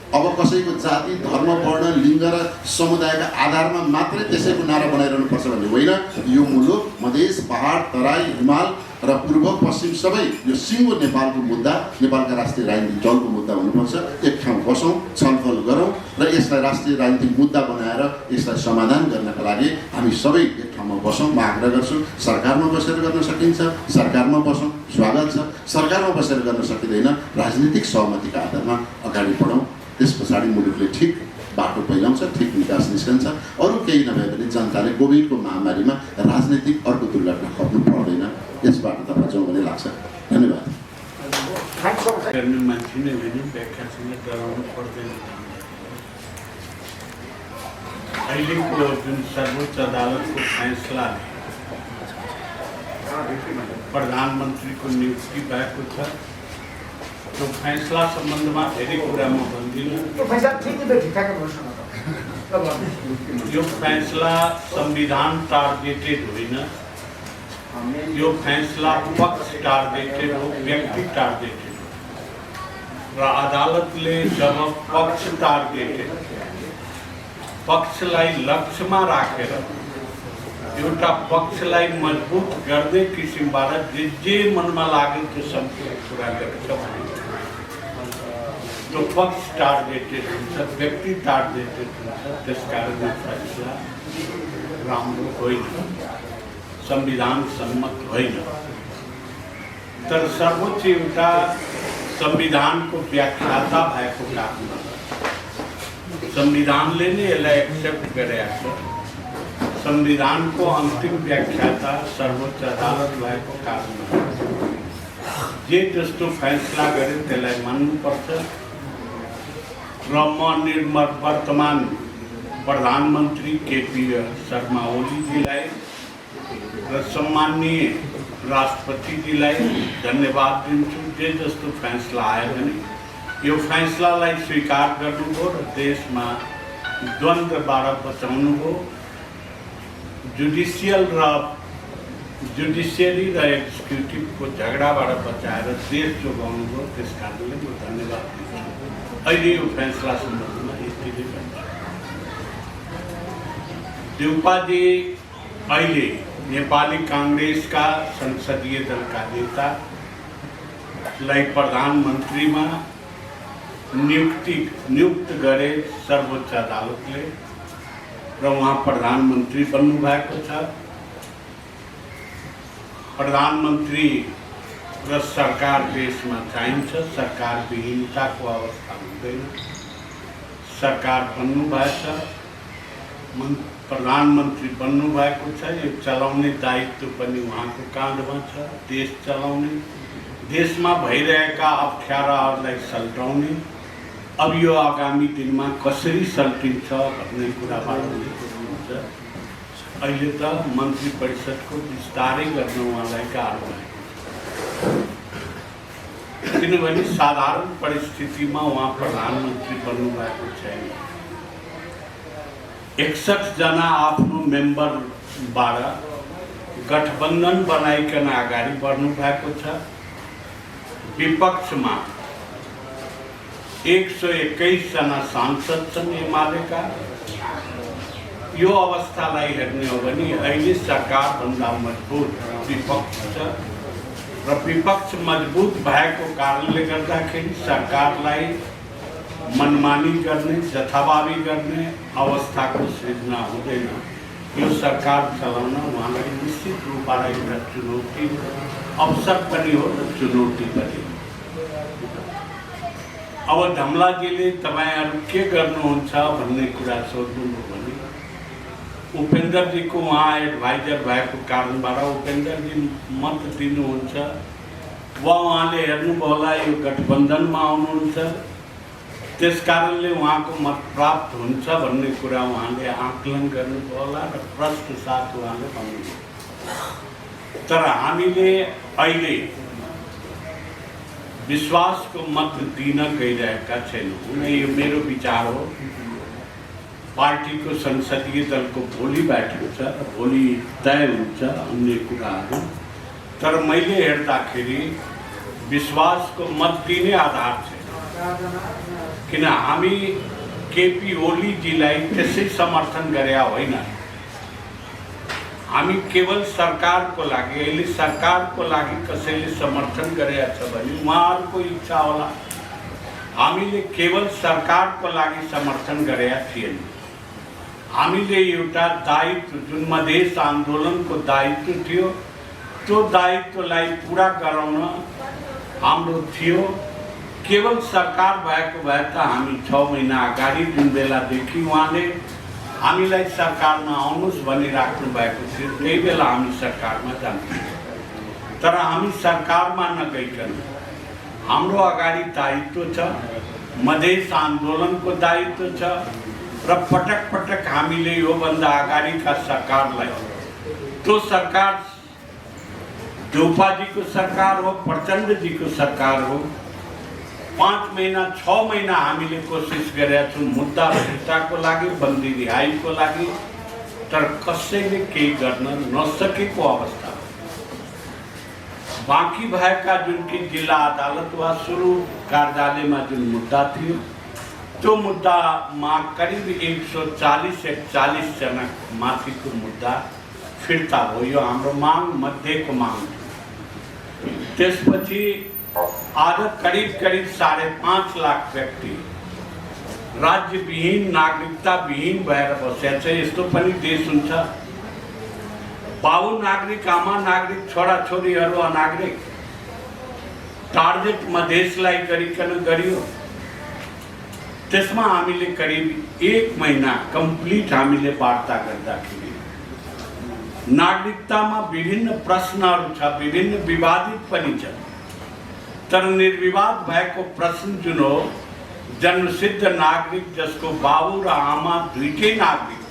अब कसैको जाति, धर्म, वर्ण, लिङ्ग र समुदायका आधारमा मात्रै त्यसैको नारा बनाइरहनुपर्छ भन्ने होइन। यो मुलुक मधेस, पहाड, तराई, हिमाल र पूर्व पश्चिम सबै यो सिङ्गो नेपालको मुद्दा, नेपालका राष्ट्रिय राजनीतिक दलको मुद्दा हुनुपर्छ। एक ठाउँ बसौँ, छलफल गरौँ र यसलाई राष्ट्रिय राजनीतिक मुद्दा बनाएर यसलाई समाधान गर्नका लागि हामी सबै एक ठाउँमा बसौँ। म आग्रह गर्छु, सरकारमा बसेर गर्न सकिन्छ, सरकारमा बसौँ, स्वागत छ। सरकारमा बसेर गर्न सकिँदैन, राजनीतिक सहमतिका आधारमा अगाडि बढौँ। त्यस पछाडि मुलुकले ठिक बाटो पहिलाउँछ, ठिक विकास निस्कन्छ। अरू केही नभए पनि जनताले कोभिडको महामारीमा राजनीतिक अर्को दुर्घटना खप्नु पर्दैन। यसबाट तपाईँ जाउँ भन्ने लाग्छ। धन्यवाद। गर्ने मान्छे नै होइन, व्याख्यासँग डराउनु पर्दैन। अहिलेको जुन सर्वोच्च अदालतको फैसलाले प्रधानमन्त्रीको नियुक्ति भएको छ, त्यो फैसला सम्बन्धमा धेरै कुरा म भन्दिनँ। यो फैसला संविधान टार्गेटेड होइन, यो फैसला पक्ष टार्गेटेड हो, व्यक्ति टार्गेटेड हो। र अदालतले जब पक्ष टार्गेटेड, पक्षलाई लक्ष्यमा राखेर एउटा पक्षलाई मजबुत गर्ने किसिमबाट जे मनमा लाग्यो त्यो सब कुरा गर्छ भने त्यो पक्ष टार्गेटेड हुन्छ, व्यक्ति टार्गेटेड हुन्छ। त्यसकारण यो फैसला राम्रो होइन, संविधान सम्मत होइन। तर सर्वोच्च एउटा संविधानको व्याख्याता भएको कारणले संविधानले नै यसलाई एक्सेप्ट गरेको छ। संविधानको अन्तिम व्याख्याता सर्वोच्च अदालत भएको कारणले जे जस्तो फैसला गर्यो त्यसलाई मान्नुपर्छ। र म वर्तमान प्रधानमन्त्री केपी शर्मा ओलीजीलाई र सम्माननीय राष्ट्रपतिजीलाई धन्यवाद दिन्छु। जे जस्तो फैसला आयो भने यो फैसलालाई स्वीकार गर्नुभयो र देशमा द्वन्द्वबाट बचाउनुभयो। जुडिसियल र जुडिसियरी र एक्जिक्युटिभको झगडाबाट बचाएर देश जोगाउनुभयो। त्यस कारणले म धन्यवाद दिन्छु। अहिले यो फैसला सम्बन्धमा यति नै भन्छु। देउपाजी अहिले नेपाली काङ्ग्रेसका संसदीय दलका नेतालाई प्रधानमन्त्रीमा नियुक्त गरे सर्वोच्च अदालतले र उहाँ प्रधानमन्त्री बन्नु भएको छ। प्रधानमन्त्री र सरकार देशमा चाहिन्छ। सरकार विहीनताको अवस्था हुँदैन। सरकार बन्नु भएछ, प्रधानमन्त्री बन्नु भएको छ। यो चलाउने दायित्व पनि उहाँको काँधमा छ। देश चलाउने, देशमा भइरहेका अप्ठ्याराहरूलाई सल्टाउने। अब यो आगामी दिनमा कसरी सल्टिन्छ भन्ने कुराबाट हुन्छ। अहिले त मन्त्री परिषदको विस्तारै गर्न उहाँलाई गाह्रो भएको छ, किनभने साधारण परिस्थितिमा उहाँ प्रधानमन्त्री बन्नु भएको छैन। 61 जना आफ्नो मेम्बरबाट गठबन्धन बनाइकन अगाडि बढ्नु भएको छ। विपक्षमा 121 जना सांसद छन् एमालेका। यो अवस्थालाई हेर्ने हो भने अहिले सरकारभन्दा मजबुत विपक्ष छ र विपक्ष मजबुत भएको कारणले गर्दाखेरि सरकारलाई मनमानी गर्ने, जथाभावी गर्ने अवस्थाको सृजना हुँदैन। यो सरकार चलाउन उहाँलाई निश्चित रूपबाट एउटा चुनौती, अवसर पनि हो र चुनौती पनि। अब धमलाजीले तपाईहरु के गर्नुहुन्छ भन्ने कुरा सोध्नुभयो भने उपेन्द्रजीको उहाँ एडभाइजर भएको कारणबाट उपेन्द्रजी मत दिनुहुन्छ वा उहाँले हेर्नुभयो होला यो गठबन्धनमा आउनुहुन्छ, त्यस कारणले उहाँको मत प्राप्त हुन्छ भन्ने कुरा उहाँले आकलन गर्नुभयो होला र प्रश्न साथ उहाँले भन्नुभयो। तर हामीले अहिले विश्वासको मत दिन गइरहेका छैनौँ। यो मेरो विचार हो। पार्टीको संसदीय दलको भोलि बैठक छ, भोलि तय हुन्छ अन्य कुराहरू। तर मैले हेर्दाखेरि विश्वासको मत दिने आधार छैन, किन हामी केपी ओलीजीलाई त्यसै समर्थन गरेका होइन। हामी केवल सरकारको लागि, अहिले सरकारको लागि कसैले समर्थन गरेका छ भने उहाँहरूको इच्छा होला। हामीले केवल सरकारको लागि समर्थन गरेका थिएन। हामीले एउटा दायित्व जुन मधेस आन्दोलनको दायित्व थियो, त्यो दायित्वलाई पूरा गराउन हाम्रो थियो। केवल सरकार भएको भए त हामी 6 महिना अगाडि जुन बेलादेखि उहाँले हामीलाई सरकारमा आउनुहोस् भनिराख्नु भएको थियो, त्यही बेला हामी सरकारमा जान्थ्यौँ। तर हामी सरकारमा नगइकन हाम्रो अगाडि दायित्व छ, मधेस आन्दोलनको दायित्व छ र पटक पटक हामीले योभन्दा अगाडिका सरकारलाई, त्यो सरकार देउपाजीको सरकार हो, प्रचण्डजीको सरकार हो, 5 महिना 6 महिना हामीले कोसिस गरेका छौँ मुद्दा फिर्ताको लागि, बन्दी रिहाईको लागि, तर कसैले केही गर्न नसकेको अवस्था। बाँकी भएका जुन कि जिल्ला अदालत वा सुरु कार्यालयमा जुन मुद्दा थियो, त्यो मुद्दामा करिब 140-141 जना माथिको मुद्दा फिर्ता भयो। यो हाम्रो माग मध्येको माग थियो। त्यसपछि आज करीब 5.5 लाख व्यक्ति राज्यविहीन, नागरिकता विहीन भएर बसेका छ। यस्तो पनि देश हुन्छ, बाबु नागरिक, आमा नागरिक, छोराछोरीहरू अनागरिक। टार्गेट मधेसलाई गरिकन गरियो। त्यसमा हामीले करिब 1 महिना कम्प्लिट हामीले वार्ता गर्दाखेरि नागरिकतामा विभिन्न प्रश्नहरू छ, विभिन्न विवादित पनि छ। तर निर्विवाद भएको प्रश्न जुन हो, जन्मसिद्ध नागरिक जसको बाबु र आमा दुईटै नागरिक छ,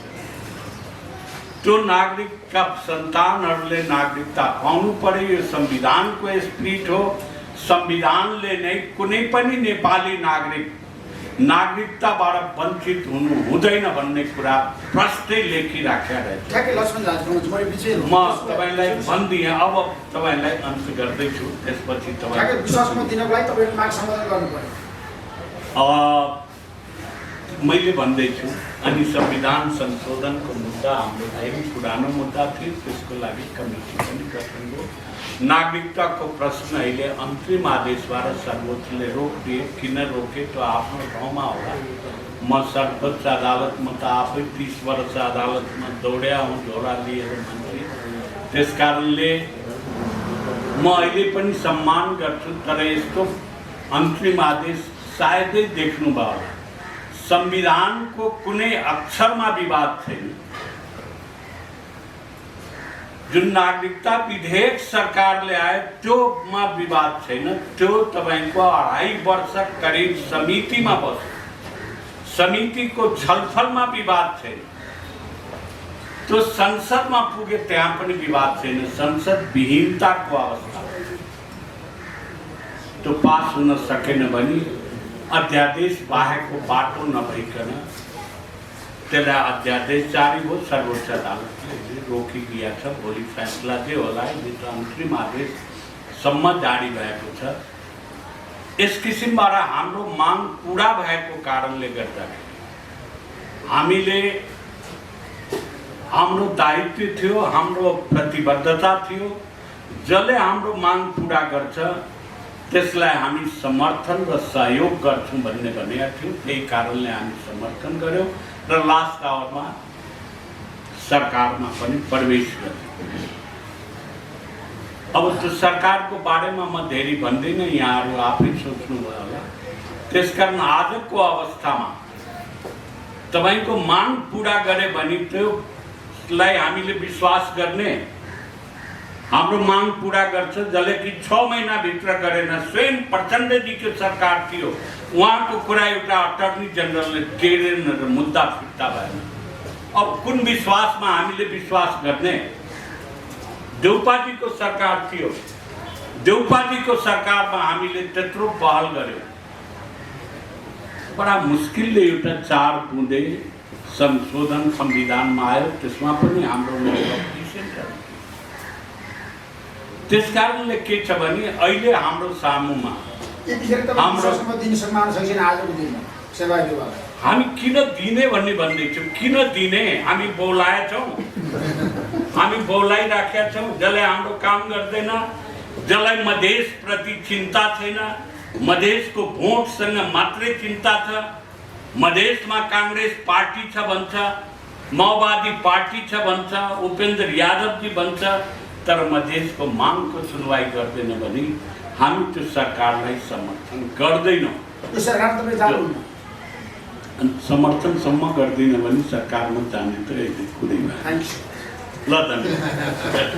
त्यो नागरिकका सन्तानहरूले नागरिकता पाउनु पर्यो। यो संविधानको स्पिरिट हो। संविधानले नै कुनै पनि नेपाली नागरिक नागरिकताबाट वञ्चित हुनु हुँदैन भन्ने कुरा प्रष्टै लेखिराखेका रहेछ। ठ्याक्कै लक्ष्मण झाजी मैले बिचै म तपाईँलाई भनिदिएँ, अब तपाईँलाई अन्त गर्दैछु, त्यसपछि तपाईँ ठ्याक्कै विश्वासमा दिनको लागि तपाईँले माग सम्बोधन गर्नु पर्यो। मैले भन्दैछु। अनि संविधान संशोधनको मुद्दा हाम्रो धेरै पुरानो मुद्दा थियो, त्यसको लागि कमिटी पनि गठन भयो। नागरिकताको प्रश्न अहिले अन्तरिम आदेशबाट सर्वोच्चले रोकिदिए। किन रोके त्यो आफ्नो ठाउँमा होला। म सर्वोच्च अदालतमा त आफै 30 वर्ष अदालतमा दौड्या हुँ, झोला लिएर मन्त्री। त्यस कारणले म अहिले पनि सम्मान गर्छु, तर यस्तो अन्तरिम आदेश सायदै देख्नुभयो होला। संविधानको कुनै अक्षरमा विवाद छैन। जुन नागरिकता विधेयक सरकारले आयो त्योमा विवाद छैन। त्यो तपाईँको 2.5 वर्ष करिब समितिमा बस्यो। समितिको छलफलमा विवाद छैन। त्यो संसदमा पुगे, त्यहाँ पनि विवाद छैन। संसद विहीनताको अवस्था, त्यो पास हुन सकेन भने अध्यादेश बाहेकको बाटो नभइकन त्यसलाई अध्यादेश जारी भयो। सर्वोच्च अदालतले रोकिदिया छ। भोलि फैसला जे होला, यो त अन्तरिम आदेशसम्म जारी भएको छ। यस किसिमबाट हाम्रो माग पुरा भएको कारणले गर्दाखेरि हामीले हाम्रो दायित्व थियो, हाम्रो प्रतिबद्धता थियो। जसले हाम्रो माग पुरा गर्छ त्यसलाई हामी समर्थन र सहयोग गर्छौँ भन्ने भनेका थियौँ। त्यही कारणले हामी समर्थन गर्यौँ र लास्ट आवरमा सरकारमा पनि प्रवेश गर्यौँ। अब त्यो सरकारको बारेमा म धेरै भन्दिनँ, यहाँहरू आफै सोच्नुभयो होला। त्यसकारण आजको अवस्थामा तपाईँको माग पुरा गरे भने त्यसलाई हामीले विश्वास गर्ने, हाम्रो माग पुरा गर्छ। जसले कि 6 महिनाभित्र गरेन। स्वयं प्रचण्डजीको सरकार थियो, उहाँको कुरा एउटा अटर्नी जनरलले टेरेन र मुद्दा फिर्ता भएन। अब कुन विश्वासमा हामीले विश्वास गर्ने? देउपाजीको सरकार थियो, देउपाजीको सरकारमा हामीले त्यत्रो पहल गर्यौँ। बडा मुस्किलले एउटा 4 बुँदे संशोधन संविधानमा आयो, त्यसमा पनि हाम्रो त्यस कारणले के छ भने अहिले हाम्रो सामुमा हामी किन दिने भन्ने भन्दैछौँ। किन दिने? हामी बोलाएछौँ, हामी बोलाइराखेका छौँ। जसले हाम्रो काम गर्दैन, जसलाई मधेसप्रति चिन्ता छैन, मधेसको भोटसँग मात्रै चिन्ता छ। मधेसमा काङ्ग्रेस पार्टी छ भन्छ, माओवादी पार्टी छ भन्छ, उपेन्द्र यादवजी भन्छ, तर मधेसको मागको सुनवाई गर्दैन भने हामी त्यो सरकारलाई समर्थन गर्दैनौँ। समर्थनसम्म गर्दैन भने सरकारमा जाने त कुरै ल धन्यवाद।